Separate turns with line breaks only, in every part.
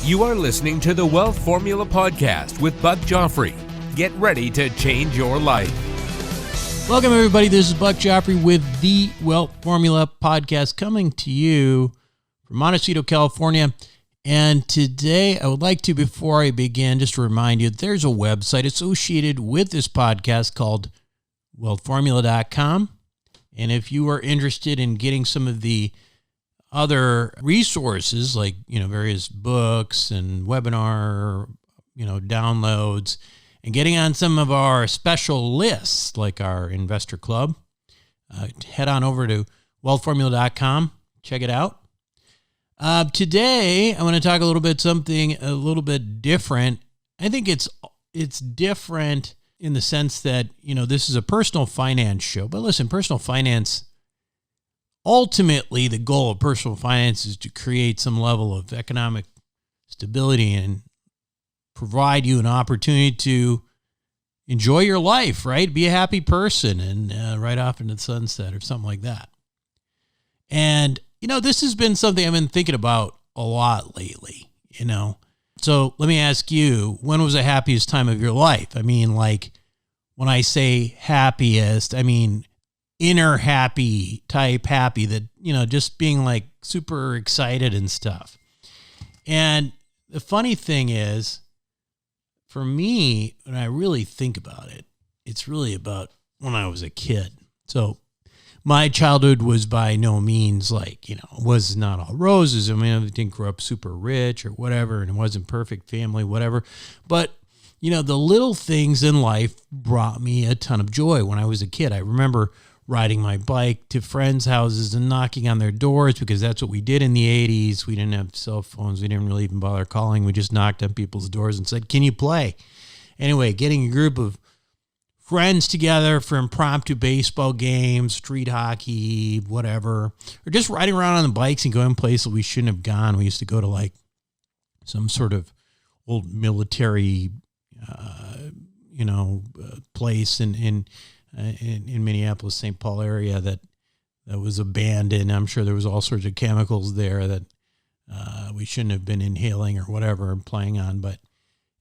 You are listening to the Wealth Formula Podcast with Buck Joffrey. Get ready to change your life.
Welcome, everybody. This is Buck Joffrey with the Wealth Formula Podcast coming to you from Montecito, California. And today I would like to, before I begin, just to remind you, there's a website associated with this podcast called wealthformula.com. And if you are interested in getting some of the other resources like, various books and webinar, downloads, and getting on some of our special lists like our investor club, head on over to wealthformula.com. Check it out. Today, I want to talk something a little bit different. I think it's different in the sense that, this is a personal finance show. But listen, personal finance, ultimately, the goal of personal finance is to create some level of economic stability and provide you an opportunity to enjoy your life, right? Be a happy person and ride off into the sunset or something like that. And, this has been something I've been thinking about a lot lately, So let me ask you, when was the happiest time of your life? I mean, like, when I say happiest, I mean inner happy type happy that, just being like super excited and stuff. And the funny thing is, for me, when I really think about it, it's really about when I was a kid. So my childhood was by no means was not all roses. I mean, I didn't grow up super rich or whatever, and it wasn't perfect family, whatever. But, the little things in life brought me a ton of joy when I was a kid. I remember riding my bike to friends' houses and knocking on their doors because that's what we did in the 80s. We didn't have cell phones. We didn't really even bother calling. We just knocked on people's doors and said, "Can you play?" Anyway, getting a group of friends together for impromptu baseball games, street hockey, whatever, or just riding around on the bikes and going places we shouldn't have gone. We used to go to some sort of old military, place in Minneapolis, St. Paul area that was abandoned. I'm sure there was all sorts of chemicals there that we shouldn't have been inhaling or whatever and playing on. But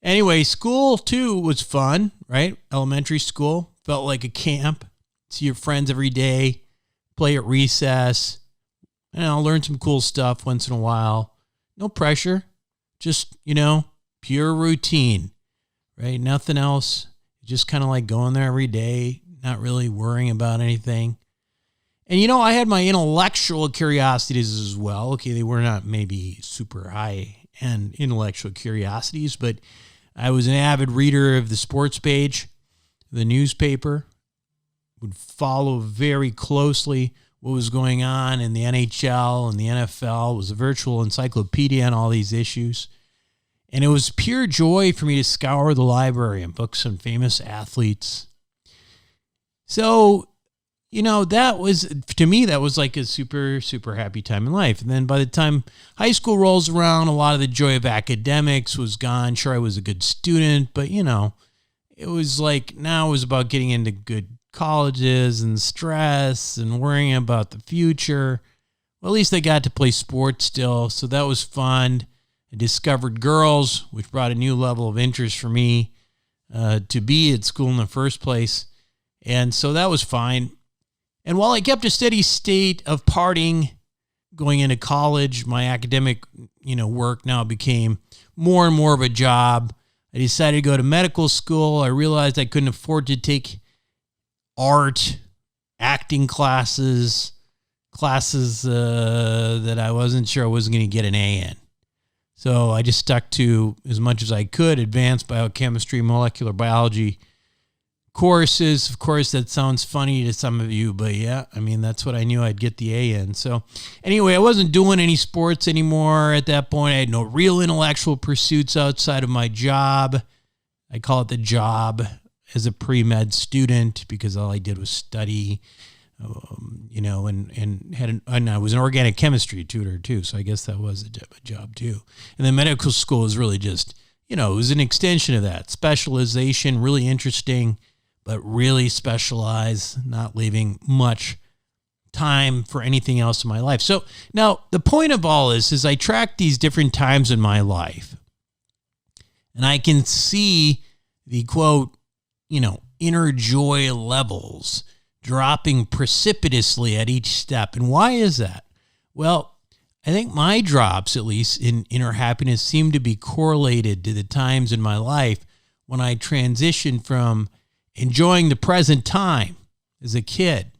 anyway, school too was fun, right? Elementary school felt like a camp. See your friends every day, play at recess, learn some cool stuff once in a while. No pressure, just, pure routine, right? Nothing else. Just kind of like going there every day, not really worrying about anything. And, I had my intellectual curiosities as well. Okay, they were not maybe super high-end intellectual curiosities, but I was an avid reader of the sports page, the newspaper, would follow very closely what was going on in the NHL and the NFL. It was a virtual encyclopedia on all these issues. And it was pure joy for me to scour the library and book some famous athletes. So, that was, to me, that was like a super, super happy time in life. And then by the time high school rolls around, a lot of the joy of academics was gone. Sure, I was a good student, but, it was like, now it was about getting into good colleges and stress and worrying about the future. Well, at least I got to play sports still, so that was fun. I discovered girls, which brought a new level of interest for me to be at school in the first place. And so that was fine. And while I kept a steady state of partying going into college, my academic, work now became more and more of a job. I decided to go to medical school. I realized I couldn't afford to take art, acting classes that I wasn't sure I wasn't going to get an A in. So I just stuck to, as much as I could, advanced biochemistry, molecular biology courses. Of course, that sounds funny to some of you, but yeah, that's what I knew I'd get the A in. So anyway, I wasn't doing any sports anymore at that point. I had no real intellectual pursuits outside of my job. I call it the job as a pre-med student because all I did was study. And I was an organic chemistry tutor too, so I guess that was a job too. And then medical school is really just, it was an extension of that. Specialization, really interesting, but really specialized, not leaving much time for anything else in my life. So now the point of all this is I track these different times in my life, and I can see the quote, inner joy levels dropping precipitously at each step. And why is that? Well, I think my drops, at least in inner happiness, seem to be correlated to the times in my life when I transitioned from enjoying the present time as a kid.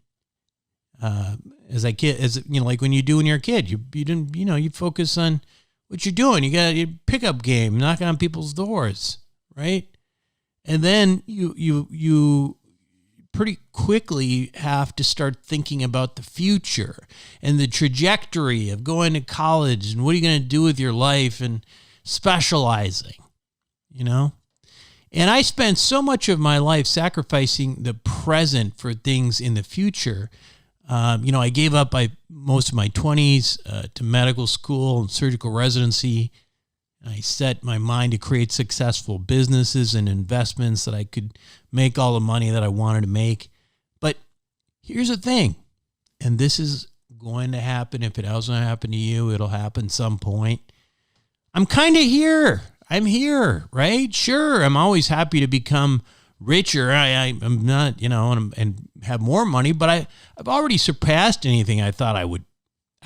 Like when you do when you're a kid, you focus on what you're doing. You got your pickup game, knocking on people's doors, right? And then you pretty quickly have to start thinking about the future and the trajectory of going to college and what are you going to do with your life and specializing, And I spent so much of my life sacrificing the present for things in the future. I gave up most of my 20s to medical school and surgical residency. I set my mind to create successful businesses and investments that I could make all the money that I wanted to make. But here's the thing, and this is going to happen. If it hasn't happened to you, it'll happen some point. I'm kind of here. I'm here, right? Sure, I'm always happy to become richer. I'm not, and have more money, but I've already surpassed anything I thought I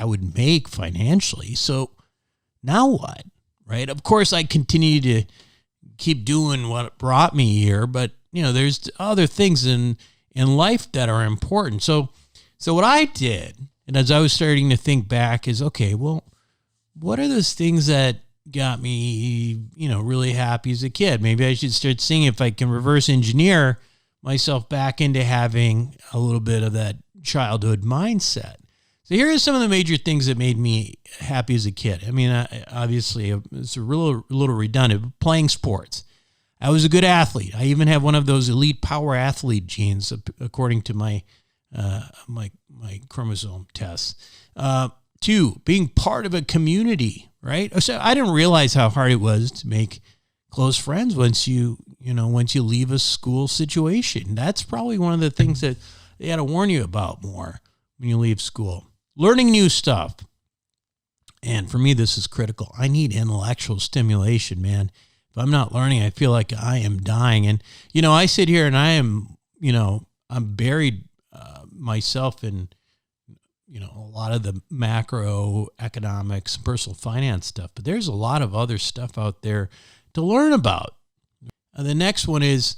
would make financially. So now what? Right? Of course, I continue to keep doing what brought me here, but there's other things in life that are important. So what I did, and as I was starting to think back, is okay. Well, what are those things that got me, really happy as a kid? Maybe I should start seeing if I can reverse engineer myself back into having a little bit of that childhood mindset. So here are some of the major things that made me happy as a kid. I mean, obviously, it's a little redundant. Playing sports. I was a good athlete. I even have one of those elite power athlete genes, according to my chromosome tests. 2, being part of a community, right? So I didn't realize how hard it was to make close friends once you leave a school situation. That's probably one of the things that they got to warn you about more when you leave school. Learning new stuff. And for me, this is critical. I need intellectual stimulation, man. If I'm not learning, I feel like I am dying. And, I sit here and I am, I'm buried myself in, a lot of the macroeconomics, personal finance stuff. But there's a lot of other stuff out there to learn about. The next one is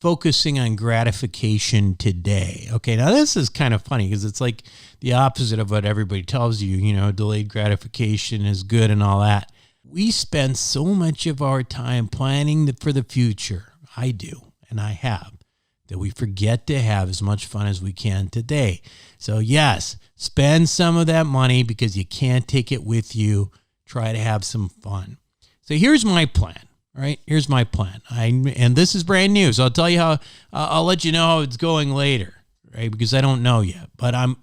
focusing on gratification today. Okay, now this is kind of funny because it's like the opposite of what everybody tells you, delayed gratification is good and all that. We spend so much of our time planning for the future, I do, and I have, that we forget to have as much fun as we can today. So yes, spend some of that money because you can't take it with you. Try to have some fun. So here's my plan. All right, here's my plan. And this is brand new, so I'll tell you how. I'll let you know how it's going later, right? Because I don't know yet. But I'm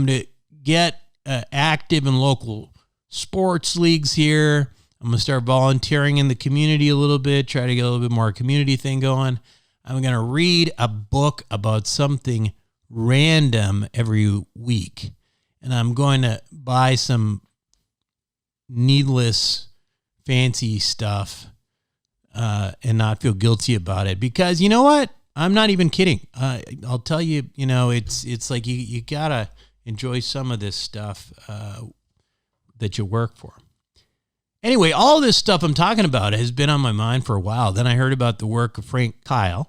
to get active in local sports leagues here. I'm gonna start volunteering in the community a little bit. Try to get a little bit more community thing going. I'm gonna read a book about something random every week, and I'm going to buy some needless, fancy stuff. And not feel guilty about it, because you know what? I'm not even kidding. I'll tell you, it's like you gotta enjoy some of this stuff that you work for. Anyway, all this stuff I'm talking about has been on my mind for a while. Then I heard about the work of Keil.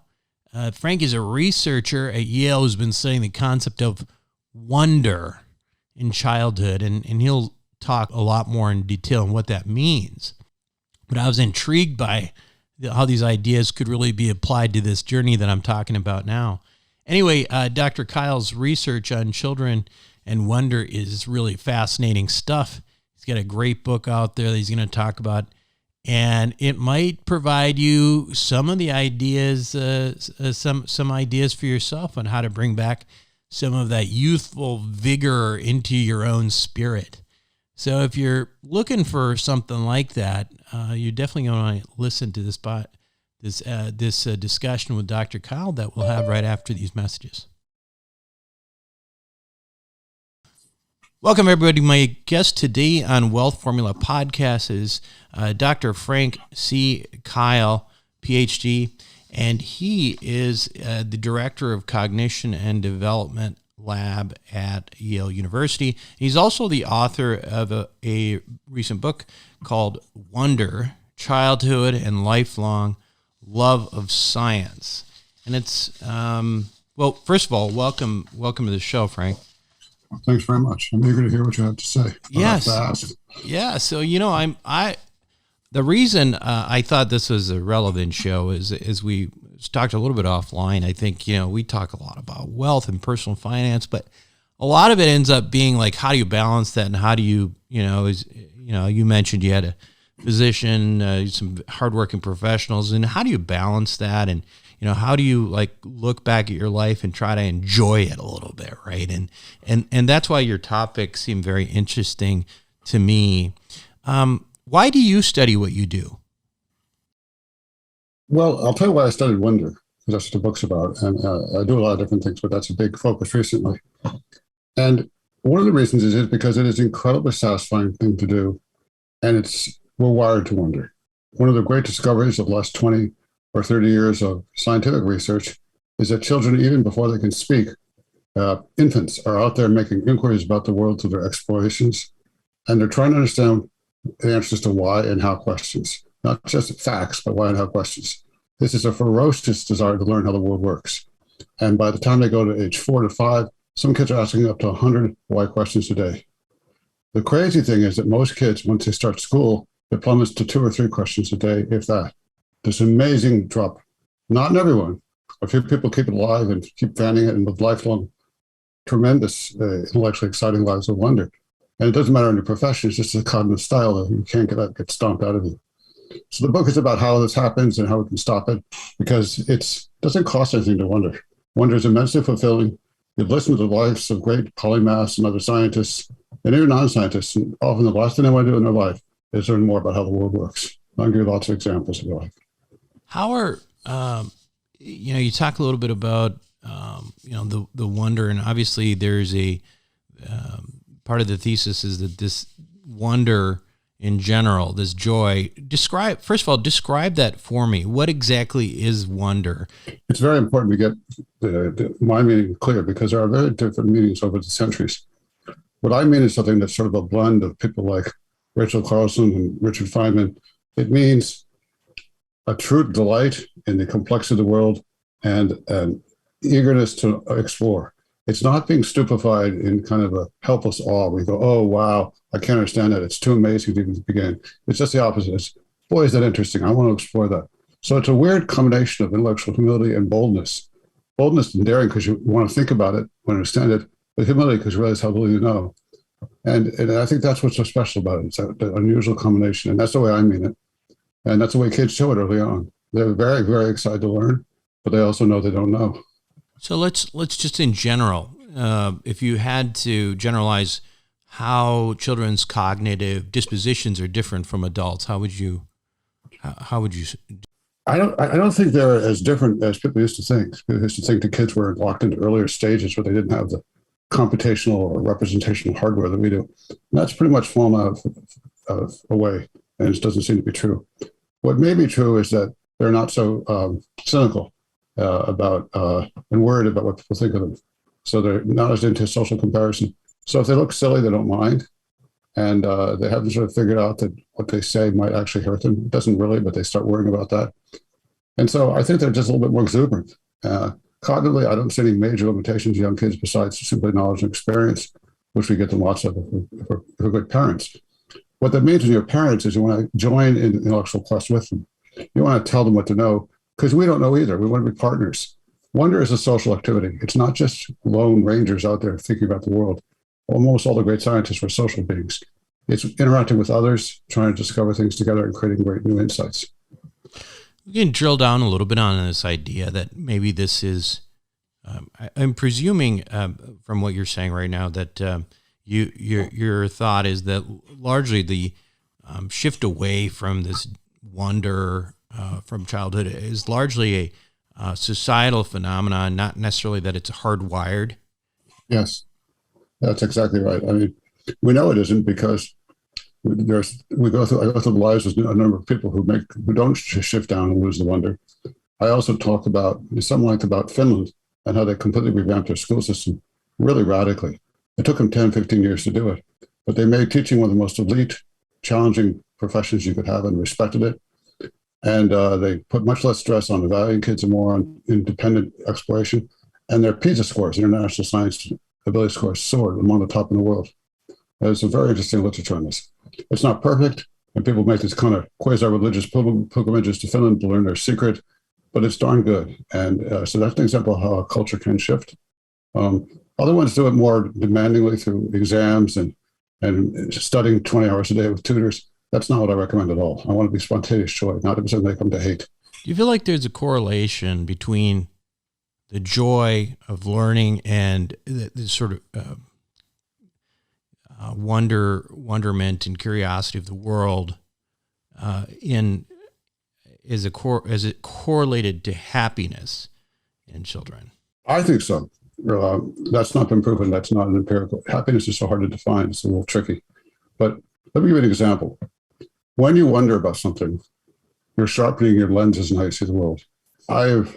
Frank is a researcher at Yale who's been studying the concept of wonder in childhood, and he'll talk a lot more in detail on what that means. But I was intrigued by how these ideas could really be applied to this journey that I'm talking about now. Anyway, Dr. Keil's research on children and wonder is really fascinating stuff. He's got a great book out there that he's going to talk about, and it might provide you some of the ideas, some ideas for yourself on how to bring back some of that youthful vigor into your own spirit. So if you're looking for something like that, you're definitely going to listen to this discussion with Dr. Keil that we'll have right after these messages. Welcome, everybody. My guest today on Wealth Formula Podcast is Dr. Frank C. Keil, PhD, and he is the Director of Cognition and Development Lab at Yale University. He's also the author of a recent book called Wonder, Childhood and Lifelong Love of Science. And it's, well, first of all, welcome to the show, Frank.
Thanks very much. I'm eager to hear what you have to say.
Yes. Yeah. So, the reason I thought this was a relevant show is, as we talked a little bit offline, I think, we talk a lot about wealth and personal finance, but a lot of it ends up being like, how do you balance that? And how do you, you mentioned you had a physician, some hardworking professionals, and how do you balance that? And, how do you look back at your life and try to enjoy it a little bit, right? And that's why your topics seem very interesting to me. Why do you study what you do?
Well, I'll tell you why I studied Wonder, because that's what the book's about. And I do a lot of different things, but that's a big focus recently. And one of the reasons is because it is an incredibly satisfying thing to do. And we're wired to wonder. One of the great discoveries of the last 20 or 30 years of scientific research is that children, even before they can speak, infants are out there making inquiries about the world through their explorations. And they're trying to understand the answers to why and how questions, not just facts, but why and how questions. This is a ferocious desire to learn how the world works. And by the time they go to age 4 to 5, some kids are asking up to 100 why questions a day. The crazy thing is that most kids, once they start school, it plummets to 2 or 3 questions a day, if that. This amazing drop. Not in everyone. A few people keep it alive and keep fanning it and live lifelong, tremendous, intellectually exciting lives of wonder. And it doesn't matter in your profession, it's just a cognitive style that you can't get stomped out of you. So the book is about how this happens and how we can stop it, because it doesn't cost anything to wonder. Wonder is immensely fulfilling. You listen to the lives of great polymaths and other scientists, and even non-scientists, and often the last thing they want to do in their life is learn more about how the world works. I'll give you lots of examples of life.
How are, you talk a little bit about, the wonder, and obviously there's a, part of the thesis is that this wonder in general, this joy, describe that for me. What exactly is wonder?
It's very important to get my meaning clear, because there are very different meanings over the centuries. What I mean is something that's sort of a blend of people like Rachel Carlson and Richard Feynman. It means a true delight in the complexity of the world and an eagerness to explore. It's not being stupefied in kind of a helpless awe. We go, oh, wow, I can't understand that. It's too amazing to even begin. It's just the opposite. It's, boy, is that interesting. I want to explore that. So it's a weird combination of intellectual humility and boldness. Boldness and daring because you want to think about it, want to understand it, but humility because you realize how little you know. And I think that's what's so special about it. It's an unusual combination. And that's the way I mean it. And that's the way kids show it early on. They're very, very excited to learn, but they also know they don't know.
So let's just in general, if you had to generalize how children's cognitive dispositions are different from adults, how would you?
I don't think they're as different as people used to think. People used to think the kids were locked into earlier stages where they didn't have the computational or representational hardware that we do. And that's pretty much fallen away, and it doesn't seem to be true. What may be true is that they're not so cynical about and worried about what people think of them. So they're not as into social comparison. So if they look silly, they don't mind. And they haven't sort of figured out that what they say might actually hurt them. It doesn't really, but they start worrying about that. And so I think they're just a little bit more exuberant. Cognitively, I don't see any major limitations in young kids besides simply knowledge and experience, which we get them lots of if we're good parents. What that means when you're parents is you want to join in the intellectual quest with them. You want to tell them what to know, because we don't know either. We want to be partners. Wonder is a social activity. It's not just lone rangers out there thinking about the world. Almost all the great scientists were social beings. It's interacting with others, trying to discover things together and creating great new insights.
We can drill down a little bit on this idea that maybe this is, I'm presuming from what you're saying right now that your thought is that largely the shift away from this wonder from childhood is largely a societal phenomenon, not necessarily that it's hardwired.
Yes, that's exactly right. I mean, We know it isn't because I go through the lives of a number of people who don't shift down and lose the wonder. I also talk about some length about Finland and how they completely revamped their school system really radically. It took them 10, 15 years to do it, but they made teaching one of the most elite, challenging professions you could have and respected it. And they put much less stress on evaluating kids and more on independent exploration. And their PISA scores, International Science Ability Scores, soared among the top in the world. There's a very interesting literature on this. It's not perfect, and people make these kind of quasi-religious pilgrimages to Finland to learn their secret, but it's darn good. And so that's an example of how a culture can shift. Other ones do it more demandingly through exams and studying 20 hours a day with tutors. That's not what I recommend at all. I want to be spontaneous joy, not something they come to hate.
Do you feel like there's a correlation between the joy of learning and the sort of wonderment and curiosity of the world is it correlated to happiness in children?
I think so. That's not been proven. That's not an empirical. Happiness is so hard to define. It's a little tricky. But let me give you an example. When you wonder about something, you're sharpening your lenses and how you see the world. I've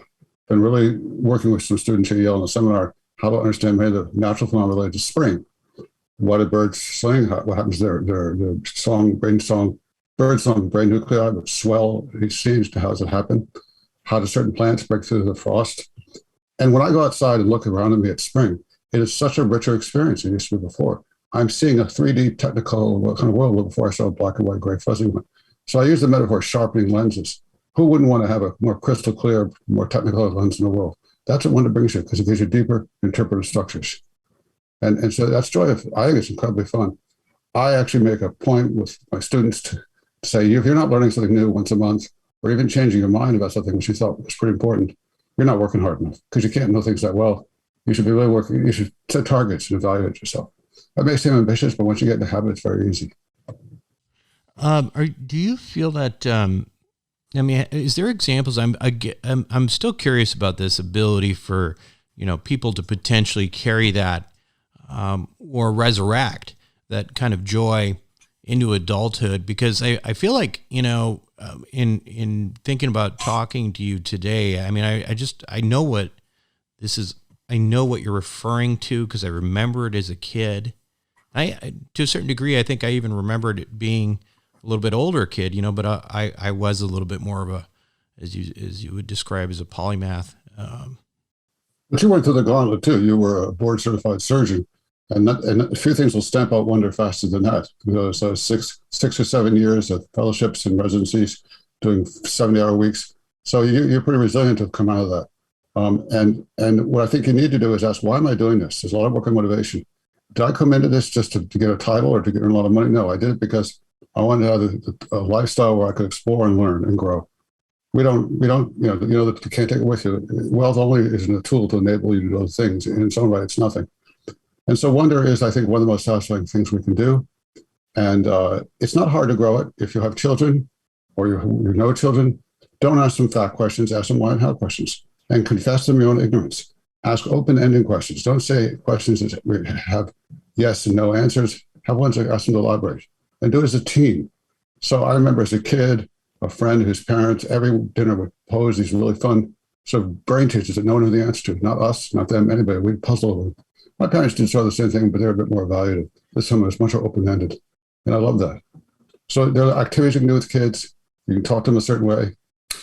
been really working with some students at Yale in a seminar how to understand many of the natural phenomena related to spring. What do birds sing? What happens to their song, bird song, brain nuclei would swell each seems to how does it happen? How do certain plants break through the frost? And when I go outside and look around me at spring, it is such a richer experience than it used to be before. I'm seeing a 3D technical kind of world before I saw a black and white, gray, fuzzy one. So I use the metaphor sharpening lenses. Who wouldn't want to have a more crystal clear, more technical lens in the world? That's what wonder brings you because it gives you deeper interpretive structures. And so that's joy. I think it's incredibly fun. I actually make a point with my students to say, if you're not learning something new once a month, or even changing your mind about something which you thought was pretty important, you're not working hard enough because you can't know things that well. You should be really working. You should set targets and evaluate yourself. That may seem ambitious, but once you get in the habit, it's very easy.
Do you feel that? Is there examples? I'm still curious about this ability for people to potentially carry that or resurrect that kind of joy into adulthood, because I feel like in thinking about talking to you today, I know what this is. I know what you're referring to because I remember it as a kid. To a certain degree, I think I even remembered it being a little bit older kid, but I was a little bit more of a, as you would describe as a polymath.
But you went through the gauntlet too. You were a board certified surgeon, and a few things will stamp out wonder faster than that. So 6 or 7 years of fellowships and residencies, doing 70-hour weeks. So you're pretty resilient to come out of that. And what I think you need to do is ask, why am I doing this? There's a lot of work on motivation. Did I come into this just to get a title or to earn a lot of money? No, I did it because I wanted to have a lifestyle where I could explore and learn and grow. We don't, that you can't take it with you. Wealth only isn't a tool to enable you to do those things. In its own right, it's nothing. And so wonder is, I think, one of the most satisfying things we can do. And it's not hard to grow it. If you have children or you know children, don't ask them fact questions, ask them why and how questions, and confess them your own ignorance. Ask open-ended questions. Don't say questions that have yes and no answers. Have ones that ask them to elaborate. And do it as a team. So I remember as a kid, a friend whose parents every dinner would pose these really fun sort of brain teasers that no one knew the answer to. Not us, not them, anybody. We'd puzzle over them. My parents did sort of the same thing, but they were a bit more evaluative. This one was much more open-ended. And I love that. So there are activities you can do with kids. You can talk to them a certain way.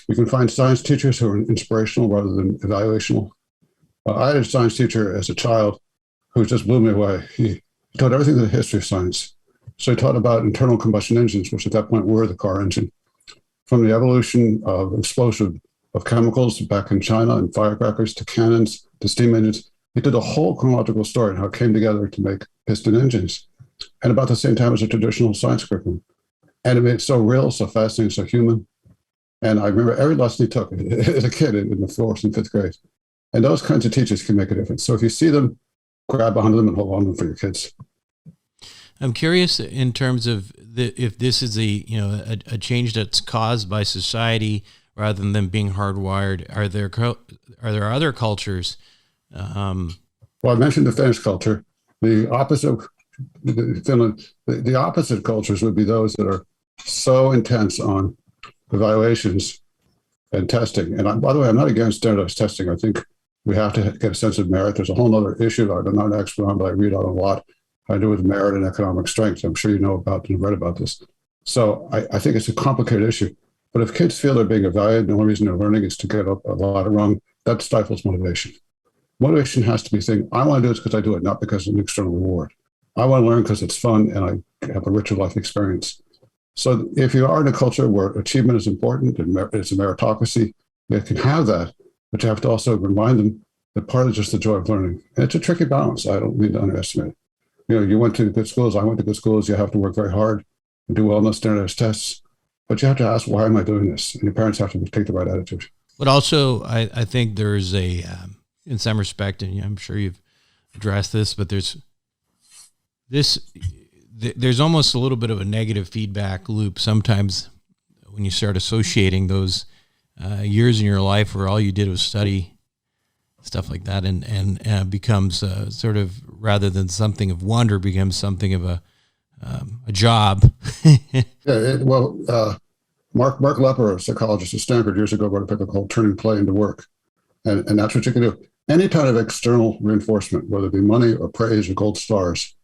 You can find science teachers who are inspirational rather than evaluational. I had a science teacher as a child who just blew me away. He taught everything in the history of science. So he taught about internal combustion engines, which at that point were the car engine. From the evolution of chemicals back in China and firecrackers to cannons to steam engines, he did a whole chronological story on how it came together to make piston engines. And about the same time as a traditional science curriculum. And it made it so real, so fascinating, so human. And I remember every lesson he took as a kid in the 4th and 5th grade. And those kinds of teachers can make a difference. So if you see them, grab onto them and hold on to them for your kids.
I'm curious in terms of if this is a change that's caused by society rather than them being hardwired. Are there other cultures?
Well, I mentioned the Finnish culture. The opposite Finland, the opposite cultures would be those that are so intense on evaluations and testing. And by the way, I'm not against standardized testing. I think we have to get a sense of merit. There's a whole other issue I'm not an expert on, but I read on a lot. I do with merit and economic strength. I'm sure you know about and read about this. So I think it's a complicated issue. But if kids feel they're being evaluated, the only reason they're learning is to get a lot of wrong, that stifles motivation. Motivation has to be saying, I want to do this because I do it, not because of an external reward. I want to learn because it's fun and I have a richer life experience. So if you are in a culture where achievement is important and it's a meritocracy, they can have that, but you have to also remind them that part of just the joy of learning. And it's a tricky balance. I don't mean to underestimate it. You went to good schools. I went to good schools. You have to work very hard and do well in those standardized tests. But you have to ask, why am I doing this? And your parents have to take the right attitude.
But also, I think there's a, in some respect, and I'm sure you've addressed this, but there's almost a little bit of a negative feedback loop sometimes when you start associating those years in your life where all you did was study, stuff like that, and becomes sort of, rather than something of wonder, becomes something of a job.
Mark Lepper, a psychologist at Stanford years ago, wrote a paper called Turning Play into Work. And that's what you can do. Any kind of external reinforcement, whether it be money or praise or gold stars,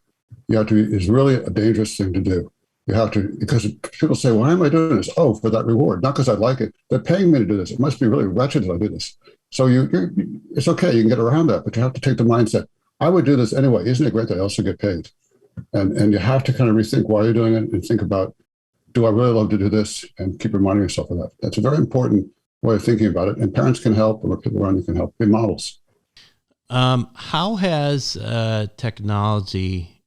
is really a dangerous thing to do. You have to, because people say, why am I doing this? Oh, for that reward, not because I like it. They're paying me to do this. It must be really wretched that I do this. So it's okay, you can get around that, but you have to take the mindset, I would do this anyway. Isn't it great that I also get paid? And you have to kind of rethink why you're doing it and think about, do I really love to do this? And keep reminding yourself of that. That's a very important way of thinking about it. And parents can help, or people around you can help. Be models.
How has technology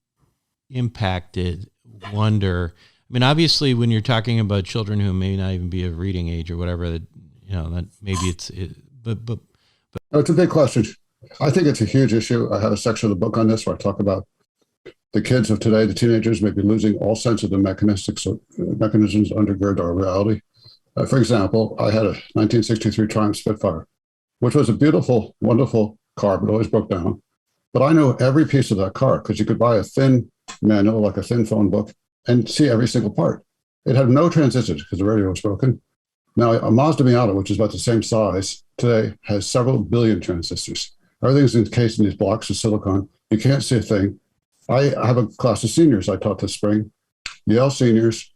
impacted wonder? I mean, obviously, when you're talking about children who may not even be of reading age or whatever, that maybe but
it's a big question. I think it's a huge issue. I have a section of the book on this where I talk about the kids of today, the teenagers, may be losing all sense of the mechanisms undergird our reality. For example, I had a 1963 Triumph Spitfire, which was a beautiful, wonderful car, but always broke down. But I knew every piece of that car because you could buy a thin manual, like a thin phone book, and see every single part. It had no transistors because the radio was broken. Now, a Mazda Miata, which is about the same size today, has several billion transistors. Everything's encased in these blocks of silicon. You can't see a thing. I have a class of seniors I taught this spring, Yale seniors.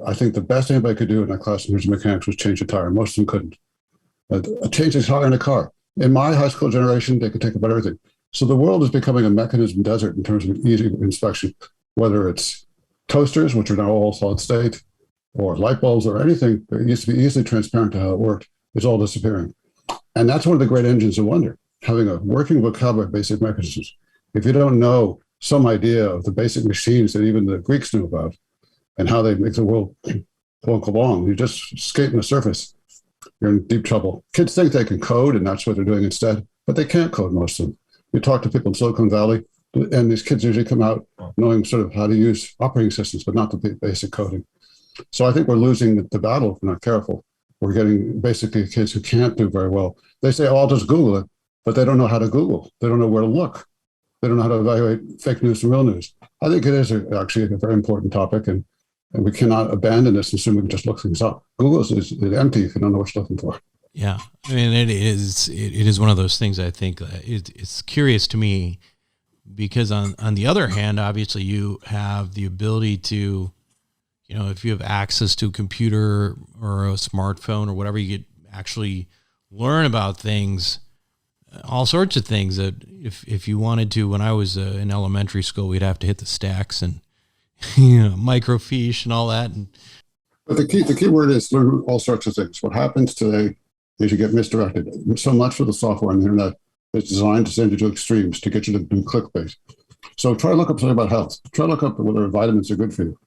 I think the best anybody could do in that class in terms of mechanics was change a tire. Most of them couldn't. Change a tire in a car. In my high school generation, they could take about everything. So the world is becoming a mechanism desert in terms of easy inspection, whether it's toasters, which are now all solid state, or light bulbs, or anything that used to be easily transparent to how it worked, is all disappearing. And that's one of the great engines of wonder, having a working vocabulary of basic mechanisms. If you don't know some idea of the basic machines that even the Greeks knew about and how they make the world plunk along, you just skating the surface, you're in deep trouble. Kids think they can code, and that's what they're doing instead, but they can't code, most of them. You talk to people in Silicon Valley, and these kids usually come out knowing sort of how to use operating systems, but not the basic coding. So I think we're losing the battle if we're not careful. We're getting basically kids who can't do very well. They say, oh, I'll just Google it, but they don't know how to Google. They don't know where to look. They don't know how to evaluate fake news from real news. I think it is actually a very important topic, and we cannot abandon this and assume we can just look things up. Google is empty if you don't know what you're looking for.
Yeah, I mean, it is one of those things. I think it's curious to me because on the other hand, obviously you have the ability to, if you have access to a computer or a smartphone or whatever, you could actually learn about things, all sorts of things that if you wanted to. When I was in elementary school, we'd have to hit the stacks and microfiche and all that.
But the key word is learn all sorts of things. What happens today is you get misdirected. So much of the software on the internet is designed to send you to extremes, to get you to do clickbait. So try to look up something about health. Try to look up whether vitamins are good for you,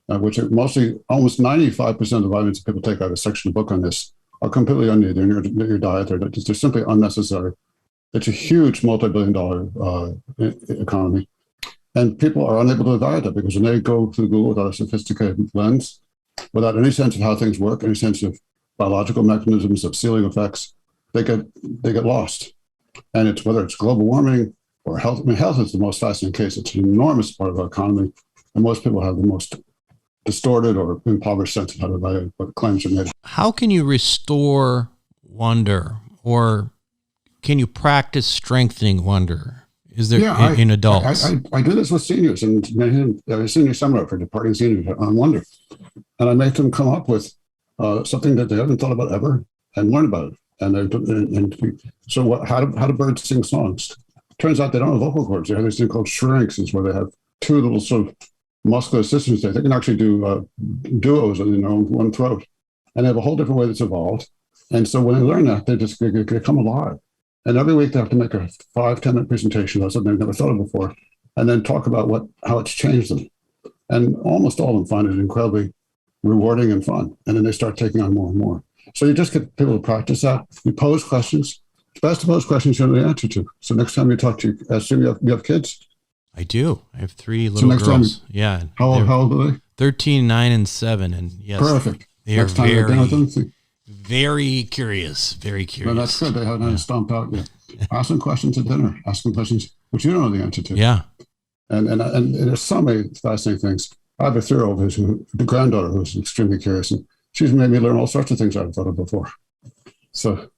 which are mostly, almost 95% of the vitamins that people take out of a section of the book on this are completely unneeded. They're in your diet. They're simply unnecessary. It's a huge multi-billion-dollar economy. And people are unable to evaluate that because when they go through Google without a sophisticated lens, without any sense of how things work, any sense of biological mechanisms, of ceiling effects, they get lost. And it's whether it's global warming, or health. I mean, health is the most fascinating case. It's an enormous part of our economy, and most people have the most distorted or impoverished sense of how to value what claims are made.
How can you restore wonder, or can you practice strengthening wonder? Is there in adults?
I do this with seniors, and a senior seminar for departing seniors on wonder, and I make them come up with something that they haven't thought about ever and learn about it. How do birds sing songs? Turns out they don't have vocal cords. They have this thing called shrieks, where they have two little sort of muscular systems there. They can actually do duos in their own one throat, and they have a whole different way that's evolved. And so when they learn that, they come alive. And every week they have to make a 5-10 minute presentation about something they've never thought of before, and then talk about how it's changed them. And almost all of them find it incredibly rewarding and fun. And then they start taking on more and more. So you just get people to practice that. You pose questions. It's best to pose questions you know the answer to. So next time you talk to, assume you have kids?
I do. I have 3 little girls. Yeah.
How old are they?
13, 9, and 7. And yes,
perfect.
They are very curious. Very curious.
No, that's good. They haven't stomped out yet. Ask them questions at dinner. Ask them questions which you don't know the answer to.
Yeah.
And there's so many fascinating things. I have a 3-year-old the granddaughter who's extremely curious, and she's made me learn all sorts of things I haven't thought of before. So,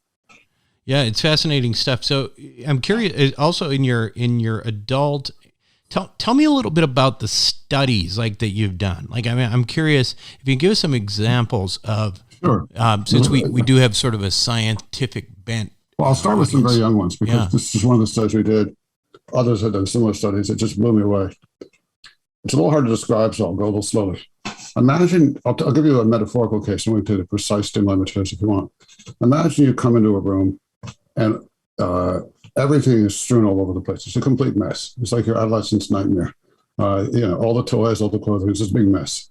yeah, it's fascinating stuff. So I'm curious. Also, in your adult, tell me a little bit about the studies like that you've done. Like, I mean, I'm curious if you can give us some examples of.
Sure.
Since we do have sort of a scientific bent.
Well, I'll start with some very young ones because this is one of the studies we did. Others have done similar studies. It just blew me away. It's a little hard to describe, so I'll go a little slowly. Imagine, I'll give you a metaphorical case, and we can take the precise stimuli materials if you want. Imagine you come into a room and everything is strewn all over the place. It's a complete mess. It's like your adolescent's nightmare. All the toys, all the clothing, it's this big mess.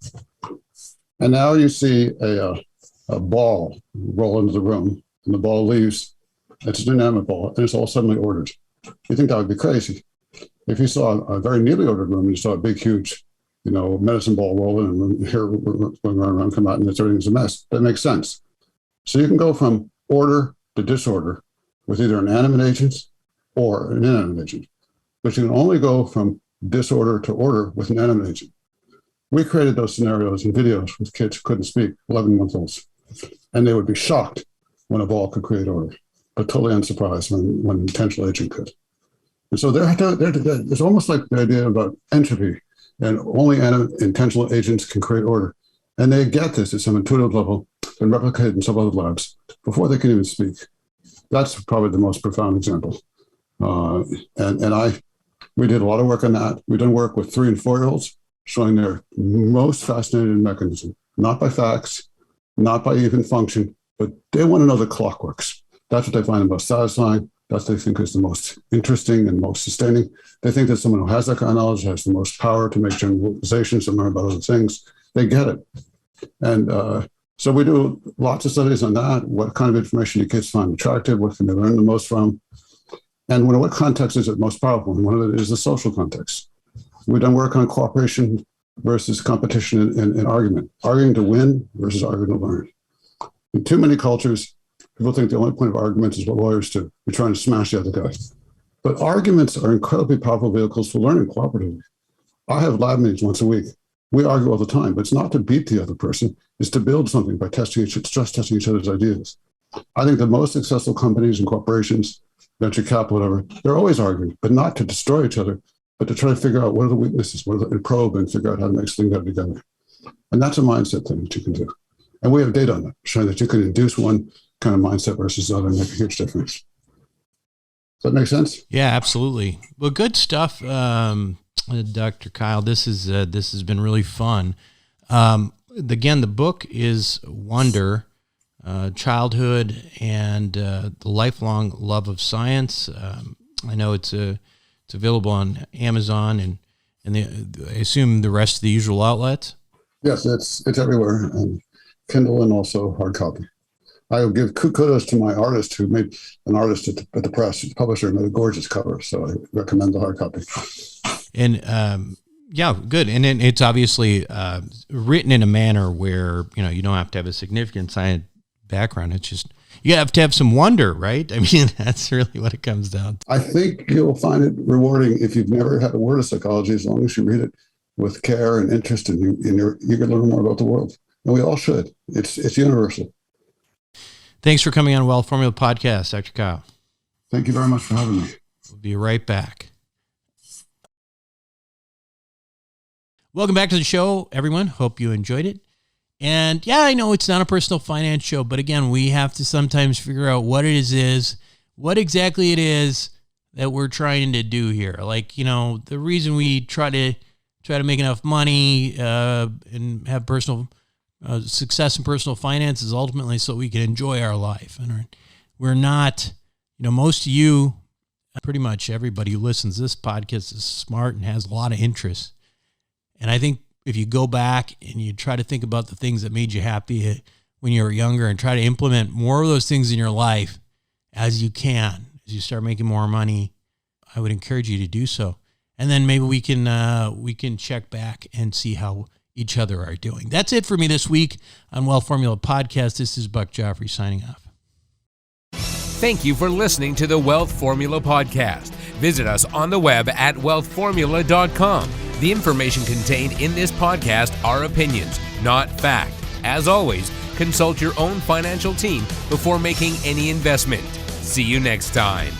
And now you see a ball roll into the room, and the ball leaves. It's a dynamic ball, and it's all suddenly ordered. You think that would be crazy. If you saw a very neatly ordered room, you saw a big, huge, medicine ball rolling and hair going around, come out, and everything's a mess. That makes sense. So you can go from order to disorder with either an animate agent or an inanimate agent, but you can only go from disorder to order with an animate agent. We created those scenarios in videos with kids who couldn't speak, 11-month-olds, and they would be shocked when a ball could create order, but totally unsurprised when an intentional agent could. And so it's almost like the idea about entropy, and only intentional agents can create order. And they get this at some intuitive level and replicate it in some other labs before they can even speak. That's probably the most profound example. We did a lot of work on that. We've done work with 3- and 4-year-olds showing their most fascinating mechanism, not by facts, not by even function, but they want to know the clock works. That's what they find the most satisfying. That's what they think is the most interesting and most sustaining. They think that someone who has that kind of knowledge has the most power to make generalizations and learn about other things. They get it. And so we do lots of studies on that. What kind of information do kids find attractive? What can they learn the most from? And what context is it most powerful? And one of it is the social context. We've done work on cooperation versus competition in argument. Arguing to win versus arguing to learn. In too many cultures, people think the only point of arguments is what lawyers do. You're trying to smash the other guy. But arguments are incredibly powerful vehicles for learning cooperatively. I have lab meetings once a week. We argue all the time, but it's not to beat the other person. It's to build something by stress testing each other's ideas. I think the most successful companies and corporations, venture capital, whatever, they're always arguing, but not to destroy each other, but to try to figure out what are the weaknesses, and probe and figure out how to make things go together. And that's a mindset thing that you can do. And we have data on that, showing that you can induce one kind of mindset versus the other and make a huge difference. Does that make sense?
Yeah, absolutely. Well, good stuff, Dr. Keil. This has been really fun. Again, the book is Wonder, Childhood and the Lifelong Love of Science. I know it's available on Amazon and I assume the rest of the usual outlets.
Yes, it's everywhere, and Kindle and also hard copy. I will give kudos to my artist who made an artist at the press, the publisher, made a gorgeous cover. So I recommend the hard copy.
And yeah, good. And then it's obviously written in a manner where you don't have to have a significant science background. It's just You have to have some wonder, right? I mean, that's really what it comes down to.
I think you'll find it rewarding if you've never had a word of psychology, as long as you read it with care and interest, and you're eager to learn more about the world. And we all should. It's universal.
Thanks for coming on Wealth Formula Podcast, Dr. Keil.
Thank you very much for having me.
We'll be right back. Welcome back to the show, everyone. Hope you enjoyed it. And yeah, I know it's not a personal finance show, but again, we have to sometimes figure out what what exactly it is that we're trying to do here. Like, the reason we try to make enough money and have personal success in personal finance is ultimately so we can enjoy our life. And we're not, most of you, pretty much everybody who listens to this podcast is smart and has a lot of interests. And I think if you go back and you try to think about the things that made you happy when you were younger and try to implement more of those things in your life as you can, as you start making more money, I would encourage you to do so. And then maybe we can check back and see how each other are doing. That's it for me this week on Wealth Formula Podcast. This is Buck Joffrey signing off.
Thank you for listening to the Wealth Formula Podcast. Visit us on the web at wealthformula.com. The information contained in this podcast are opinions, not fact. As always, consult your own financial team before making any investment. See you next time.